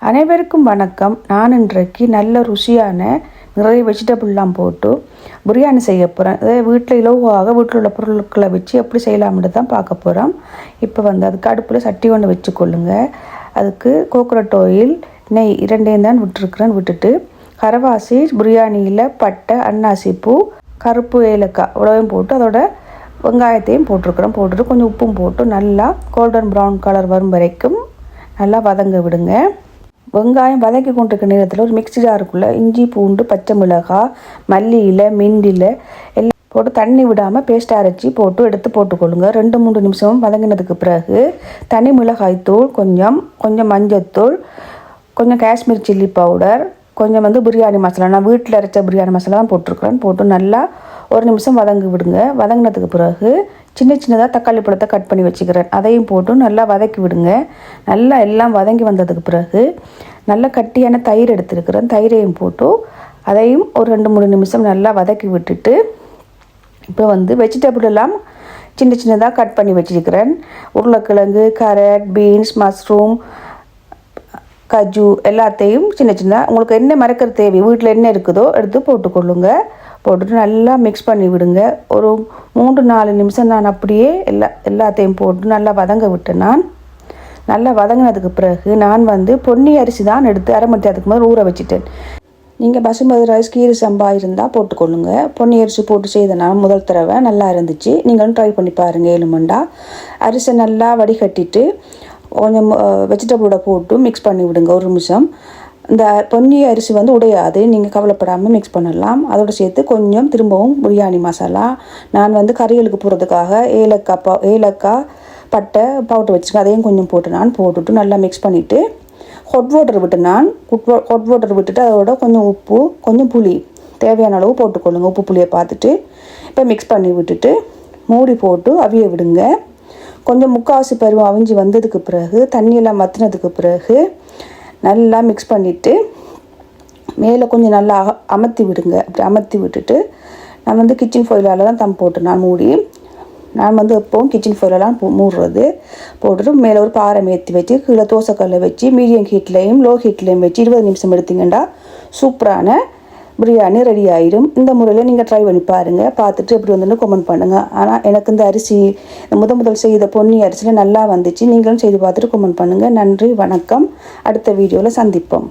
அனைவருக்கும் வணக்கம். நான் இன்றைக்கு நல்ல ருசியான நிறைய வெஜிடபிள்லாம் போட்டு பிரியாணி செய்ய போகிறேன். அதாவது வீட்டில் இலவாக வீட்டில் உள்ள பொருட்களை வச்சு எப்படி செய்யலாம்னு தான் பார்க்க போகிறோம். இப்போ அதுக்கு அடுப்பில் சட்டி ஒன்று வச்சுக்கொள்ளுங்க. அதுக்கு கோகோனட் ஆயில், நெய் இரண்டையும் தான் விட்டுட்டு கரவாசி, பிரியாணியில் பட்டை, அன்னாசி பூ, கருப்பு ஏலக்காய் இவ்வளவையும் போட்டு அதோட வெங்காயத்தையும் போட்டுட்டு கொஞ்சம் உப்பும் போட்டு நல்லா கோல்டன் ப்ரௌன் கலர் வரும் வரைக்கும் நல்லா வதங்க விடுங்க. வெங்காயம் வதக்கி கொண்டிருக்க நேரத்தில் ஒரு மிக்ஸி ஜாருக்குள்ளே இஞ்சி, பூண்டு, பச்சை மிளகாய், மல்லி இலை, மிண்டிலை எல்லாம் போட்டு தண்ணி விடாமல் பேஸ்ட் அரைச்சி எடுத்து போட்டுக்கொள்ளுங்க. 2-3 நிமிஷம் வதங்கினதுக்கு பிறகு தனி மிளகாய்த்தூள், கொஞ்சம் மஞ்சத்தூள், கொஞ்சம் காஷ்மீர் சில்லி பவுடர், கொஞ்சம் பிரியாணி மசாலா, நான் வீட்டில் அரைச்ச பிரியாணி மசாலா தான் போட்டிருக்கிறேன், போட்டு நல்லா 1 நிமிஷம் வதங்கி விடுங்க. வதங்கினதுக்கு பிறகு சின்னதாக தக்காளி பழத்தை கட் பண்ணி வச்சுக்கிறேன், அதையும் போட்டு நல்லா வதக்கி விடுங்க. நல்லா எல்லாம் வதங்கி வந்ததுக்கு பிறகு நல்லா கட்டியான தயிர் எடுத்துருக்கிறேன், தயிரையும் போட்டு அதையும் ஒரு 2-3 நிமிஷம் நல்லா வதக்கி விட்டுட்டு இப்போ வெஜிடபிள் எல்லாம் சின்னதாக கட் பண்ணி வச்சுருக்கிறேன். உருளைக்கிழங்கு, கேரட், பீன்ஸ், மஷ்ரூம், கஜு எல்லாத்தையும் சின்னதாக உங்களுக்கு என்ன மறக்கிற தேவை வீட்டில் என்ன இருக்குதோ எடுத்து போட்டுக்கொள்ளுங்க. போட்டுட்டு நல்லா மிக்ஸ் பண்ணி விடுங்க. ஒரு 3-4 நிமிஷம் நான் அப்படியே எல்லாத்தையும் போட்டு நல்லா வதங்க விட்டேன். நான் நல்லா வதங்கினதுக்கு பிறகு நான் பொன்னி அரிசி தான் எடுத்து அரை மணி நேரத்துக்கு முதல் ஊற வச்சுட்டேன். நீங்கள் பசுமதி ரைஸ், கீரை சம்பா இருந்தால் போட்டுக்கொள்ளுங்க. பொன்னி அரிசி போட்டு செய்தனா முதல் தடவை நல்லா இருந்துச்சு. நீங்களும் ட்ரை பண்ணி பாருங்கள். 7 மண்டா அரிசி நல்லா வடிகட்டிட்டு கொஞ்சம் வெஜிடபிளோட போட்டு மிக்ஸ் பண்ணி விடுங்க 1 நிமிஷம். இந்த பொன்னி அரிசி உடையாது, நீங்கள் கவலைப்படாமல் மிக்ஸ் பண்ணலாம். அதோடு சேர்த்து கொஞ்சம் திரும்பவும் பிரியாணி மசாலா, நான் கறிகளுக்கு போடுறதுக்காக ஏலக்காய் பட்டை பவுடர் வச்சுருக்கேன், அதையும் கொஞ்சம் போட்டுட்டு நல்லா மிக்ஸ் பண்ணிவிட்டு ஹாட் வாட்டர் விட்டுட்டு அதோட கொஞ்சம் உப்பு, கொஞ்சம் புளி தேவையான அளவு போட்டுக்கொள்ளுங்க. உப்பு புளியை பார்த்துட்டு இப்போ மிக்ஸ் பண்ணி விட்டுட்டு மூடி போட்டு அவிய விடுங்க. கொஞ்சம் முக்கால்வாசி பருவம் அவிஞ்சி வந்ததுக்கு பிறகு தண்ணியெல்லாம் மற்றினதுக்கு பிறகு நல்லா மிக்ஸ் பண்ணிவிட்டு மேலே கொஞ்சம் நல்லா அமர்த்தி விடுங்க. அப்படி அமர்த்தி விட்டுட்டு நான் கிச்சன் ஃபோயிலால் தான் தம் போட்டு நான் மூடி, நான் எப்போவும் கிச்சன் ஃபோயிலெலாம் மூடுறது போட்டுட்டு மேலே ஒரு பாறை ஏற்றி வச்சு கீழே தோசைக்கல்லை வச்சு மீடியம் ஹீட்லேயும் லோ ஹீட்லேயும் வச்சு 20 நிமிஷம் எடுத்திங்கன்னா சூப்பரான பிரியாணி ரெடி ஆகிடும். இந்த முறையில் நீங்கள் ட்ரை பண்ணி பாருங்கள். பார்த்துட்டு எப்படி கமெண்ட் பண்ணுங்கள். ஆனால் எனக்கு இந்த அரிசி முதல் செய்த பொன்னி அரிசியில் நல்லா வந்துச்சு. நீங்களும் செய்து பார்த்துட்டு கமெண்ட் பண்ணுங்கள். நன்றி, வணக்கம். அடுத்த வீடியோவில் சந்திப்போம்.